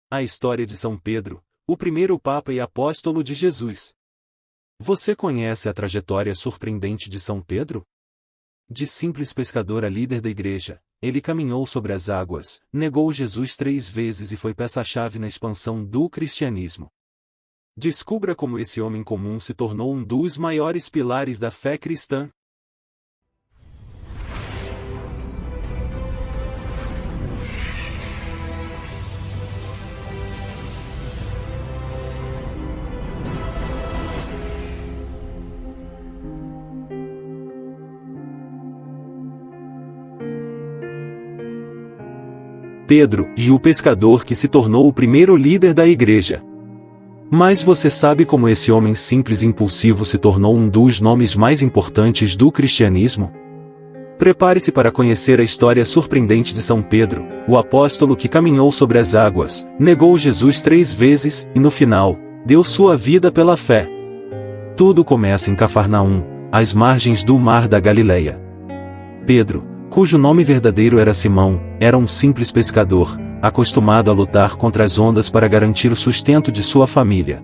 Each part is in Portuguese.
A história de São Pedro, o primeiro Papa e apóstolo de Jesus. Você conhece a trajetória surpreendente de São Pedro? De simples pescador a líder da igreja, ele caminhou sobre as águas, negou Jesus 3 vezes e foi peça-chave na expansão do cristianismo. Descubra como esse homem comum se tornou um dos maiores pilares da fé cristã. Pedro, e o pescador que se tornou o primeiro líder da igreja. Mas você sabe como esse homem simples e impulsivo se tornou um dos nomes mais importantes do cristianismo? Prepare-se para conhecer a história surpreendente de São Pedro, o apóstolo que caminhou sobre as águas, negou Jesus 3 vezes e, no final, deu sua vida pela fé. Tudo começa em Cafarnaum, às margens do Mar da Galileia. Pedro, cujo nome verdadeiro era Simão, era um simples pescador, acostumado a lutar contra as ondas para garantir o sustento de sua família.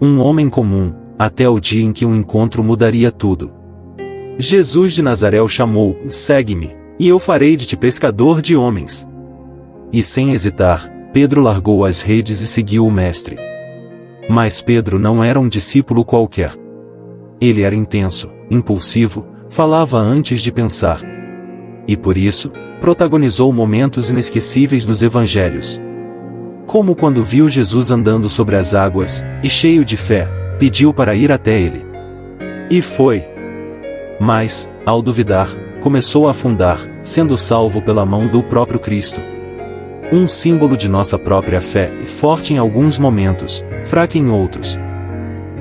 Um homem comum, até o dia em que um encontro mudaria tudo. Jesus de Nazaré o chamou: "Segue-me, e eu farei de ti pescador de homens." E sem hesitar, Pedro largou as redes e seguiu o mestre. Mas Pedro não era um discípulo qualquer. Ele era intenso, impulsivo, falava antes de pensar. E por isso, protagonizou momentos inesquecíveis nos evangelhos. Como quando viu Jesus andando sobre as águas, e cheio de fé, pediu para ir até ele. E foi. Mas, ao duvidar, começou a afundar, sendo salvo pela mão do próprio Cristo. Um símbolo de nossa própria fé, forte em alguns momentos, fraca em outros.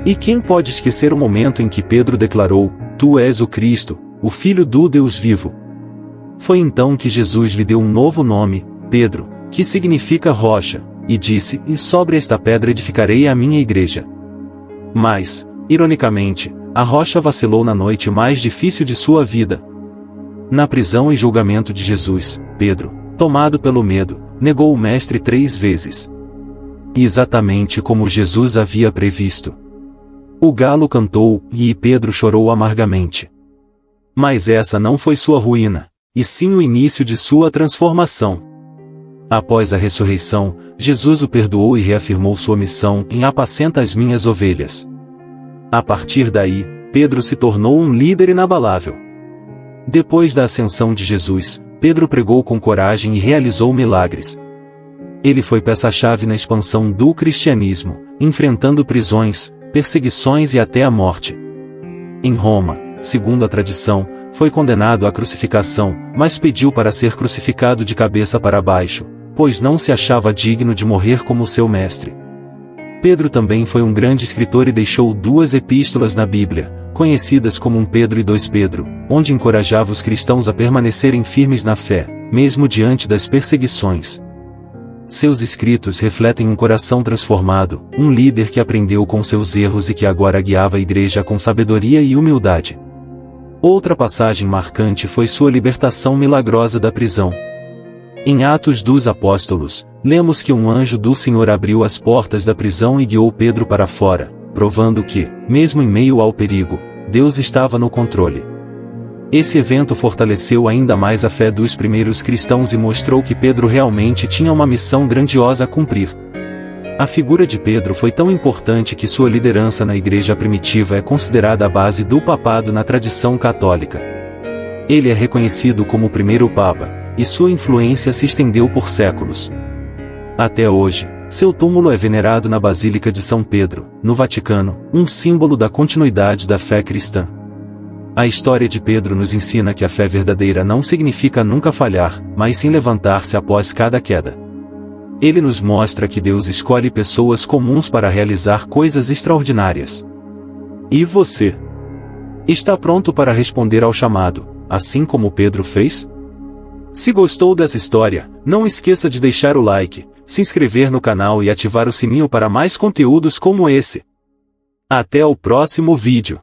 E quem pode esquecer o momento em que Pedro declarou: "Tu és o Cristo, o Filho do Deus vivo"? Foi então que Jesus lhe deu um novo nome, Pedro, que significa rocha, e disse: "E sobre esta pedra edificarei a minha igreja." Mas, ironicamente, a rocha vacilou na noite mais difícil de sua vida. Na prisão e julgamento de Jesus, Pedro, tomado pelo medo, negou o Mestre 3 vezes. Exatamente como Jesus havia previsto. O galo cantou, e Pedro chorou amargamente. Mas essa não foi sua ruína, e sim o início de sua transformação. Após a ressurreição, Jesus o perdoou e reafirmou sua missão em "apacenta as minhas ovelhas." A partir daí, Pedro se tornou um líder inabalável. Depois da ascensão de Jesus, Pedro pregou com coragem e realizou milagres. Ele foi peça-chave na expansão do cristianismo, enfrentando prisões, perseguições e até a morte. Em Roma, segundo a tradição, foi condenado à crucificação, mas pediu para ser crucificado de cabeça para baixo, pois não se achava digno de morrer como seu mestre. Pedro também foi um grande escritor e deixou 2 epístolas na Bíblia, conhecidas como 1 Pedro e 2 Pedro, onde encorajava os cristãos a permanecerem firmes na fé, mesmo diante das perseguições. Seus escritos refletem um coração transformado, um líder que aprendeu com seus erros e que agora guiava a igreja com sabedoria e humildade. Outra passagem marcante foi sua libertação milagrosa da prisão. Em Atos dos Apóstolos, lemos que um anjo do Senhor abriu as portas da prisão e guiou Pedro para fora, provando que, mesmo em meio ao perigo, Deus estava no controle. Esse evento fortaleceu ainda mais a fé dos primeiros cristãos e mostrou que Pedro realmente tinha uma missão grandiosa a cumprir. A figura de Pedro foi tão importante que sua liderança na igreja primitiva é considerada a base do papado na tradição católica. Ele é reconhecido como o primeiro papa, e sua influência se estendeu por séculos. Até hoje, seu túmulo é venerado na Basílica de São Pedro, no Vaticano, um símbolo da continuidade da fé cristã. A história de Pedro nos ensina que a fé verdadeira não significa nunca falhar, mas sim levantar-se após cada queda. Ele nos mostra que Deus escolhe pessoas comuns para realizar coisas extraordinárias. E você? Está pronto para responder ao chamado, assim como Pedro fez? Se gostou dessa história, não esqueça de deixar o like, se inscrever no canal e ativar o sininho para mais conteúdos como esse. Até o próximo vídeo.